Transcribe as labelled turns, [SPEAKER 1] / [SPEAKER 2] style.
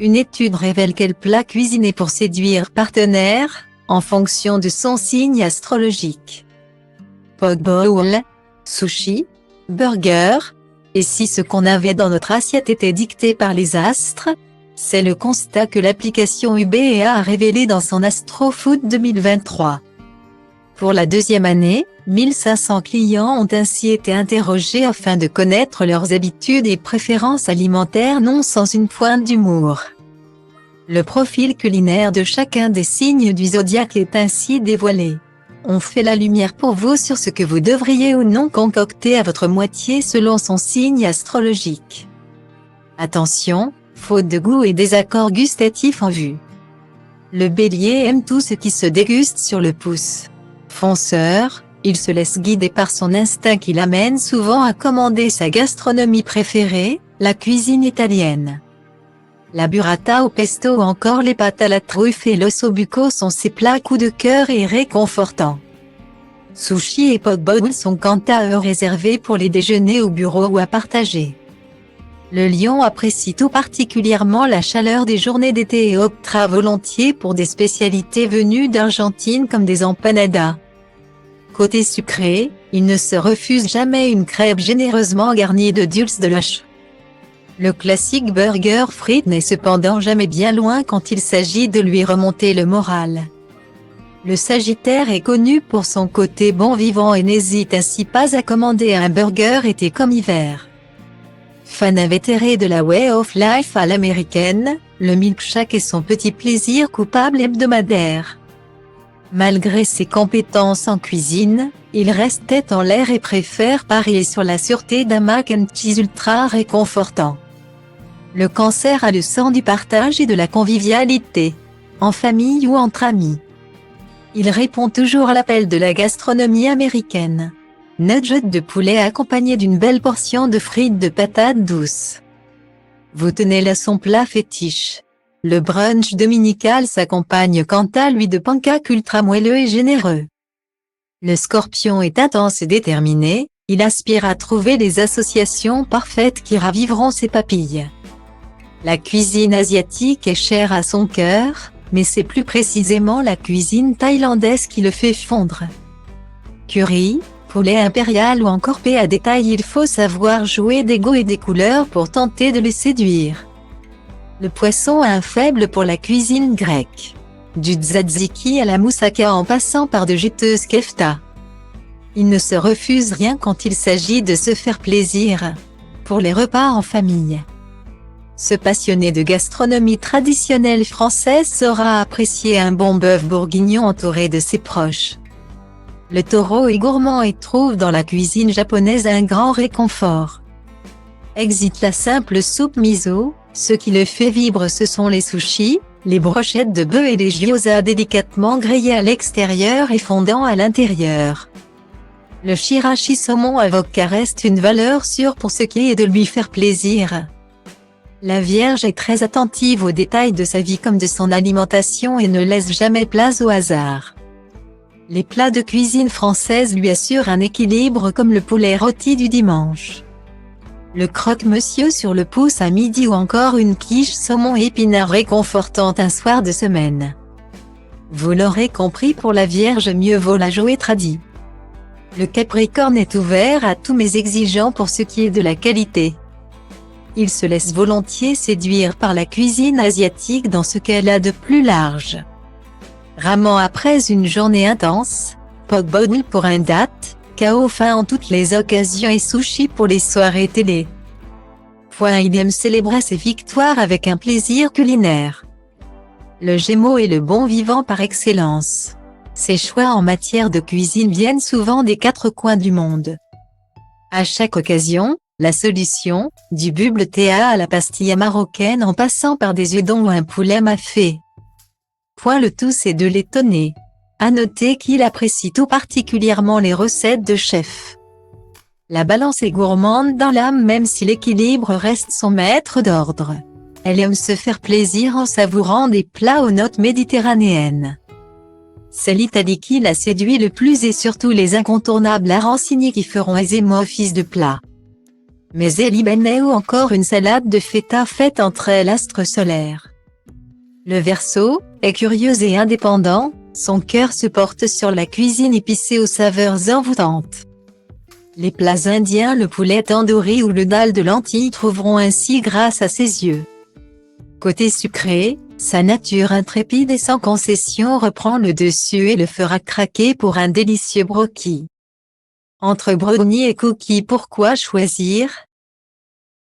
[SPEAKER 1] Une étude révèle quel plat cuisiner pour séduire partenaire, en fonction de son signe astrologique. Poke bowl, sushi, burger, et si ce qu'on avait dans notre assiette était dicté par les astres? C'est le constat que l'application UBEA a révélé dans son AstroFood 2023. Pour la deuxième année, 1500 clients ont ainsi été interrogés afin de connaître leurs habitudes et préférences alimentaires non sans une pointe d'humour. Le profil culinaire de chacun des signes du zodiaque est ainsi dévoilé. On fait la lumière pour vous sur ce que vous devriez ou non concocter à votre moitié selon son signe astrologique. Attention, faute de goût et désaccords gustatifs en vue. Le Bélier aime tout ce qui se déguste sur le pouce. Fonceur, il se laisse guider par son instinct qui l'amène souvent à commander sa gastronomie préférée, la cuisine italienne. La burrata au pesto ou encore les pâtes à la truffe et l'osso bucco sont ses plats coup de cœur et réconfortants. Sushi et poke bowl sont quant à eux réservés pour les déjeuners au bureau ou à partager. Le Lion apprécie tout particulièrement la chaleur des journées d'été et optera volontiers pour des spécialités venues d'Argentine comme des empanadas. Côté sucré, il ne se refuse jamais une crêpe généreusement garnie de dulce de leche. Le classique burger frites n'est cependant jamais bien loin quand il s'agit de lui remonter le moral. Le Sagittaire est connu pour son côté bon vivant et n'hésite ainsi pas à commander un burger été comme hiver. Fan invétéré de la way of life à l'américaine, le milkshake est son petit plaisir coupable hebdomadaire. Malgré ses compétences en cuisine, il reste tête en l'air et préfère parier sur la sûreté d'un mac and cheese ultra réconfortant. Le Cancer a le sang du partage et de la convivialité, en famille ou entre amis. Il répond toujours à l'appel de la gastronomie américaine. Nugget de poulet accompagné d'une belle portion de frites de patates douces. Vous tenez là son plat fétiche. Le brunch dominical s'accompagne quant à lui de pancakes ultra moelleux et généreux. Le Scorpion est intense et déterminé, il aspire à trouver les associations parfaites qui raviveront ses papilles. La cuisine asiatique est chère à son cœur, mais c'est plus précisément la cuisine thaïlandaise qui le fait fondre. Curry, poulet impérial ou encore pain à détail, il faut savoir jouer des goûts et des couleurs pour tenter de les séduire. Le Poisson a un faible pour la cuisine grecque. Du tzatziki à la moussaka en passant par de juteuses kefta. Il ne se refuse rien quand il s'agit de se faire plaisir. Pour les repas en famille. Ce passionné de gastronomie traditionnelle française saura apprécier un bon bœuf bourguignon entouré de ses proches. Le Taureau est gourmand et trouve dans la cuisine japonaise un grand réconfort. Exit la simple soupe miso, ce qui le fait vibrer ce sont les sushis, les brochettes de bœuf et les gyoza délicatement grillés à l'extérieur et fondant à l'intérieur. Le shirashi saumon avocat reste une valeur sûre pour ce qui est de lui faire plaisir. La Vierge est très attentive aux détails de sa vie comme de son alimentation et ne laisse jamais place au hasard. Les plats de cuisine française lui assurent un équilibre comme le poulet rôti du dimanche. Le croque-monsieur sur le pouce à midi ou encore une quiche saumon épinard réconfortante un soir de semaine. Vous l'aurez compris, pour la Vierge mieux vaut la jouer tradie. Le Capricorne est ouvert à tout mais exigeant pour ce qui est de la qualité. Il se laisse volontiers séduire par la cuisine asiatique dans ce qu'elle a de plus large. Ramant après une journée intense, poke bowl pour un date, KO fin en toutes les occasions et sushi pour les soirées télé. Il aime célébrer ses victoires avec un plaisir culinaire. Le Gémeaux est le bon vivant par excellence. Ses choix en matière de cuisine viennent souvent des quatre coins du monde. À chaque occasion, la solution, du buble théa à la pastilla marocaine en passant par des udons ou un poulet mafé. Le tout c'est de l'étonner. À noter qu'il apprécie tout particulièrement les recettes de chef. La balance est gourmande dans l'âme même si l'équilibre reste son maître d'ordre. Elle aime se faire plaisir en savourant des plats aux notes méditerranéennes. C'est l'Italie qui la séduit le plus et surtout les incontournables arancini qui feront aisément office de plat. Mais libanais ou encore une salade de feta faite entre l'astre solaire. Le Verseau est curieux et indépendant, son cœur se porte sur la cuisine épicée aux saveurs envoûtantes. Les plats indiens, le poulet tandoori ou le dal de lentilles trouveront ainsi grâce à ses yeux. Côté sucré, sa nature intrépide et sans concession reprend le dessus et le fera craquer pour un délicieux brownie. Entre brownie et cookie, pourquoi choisir?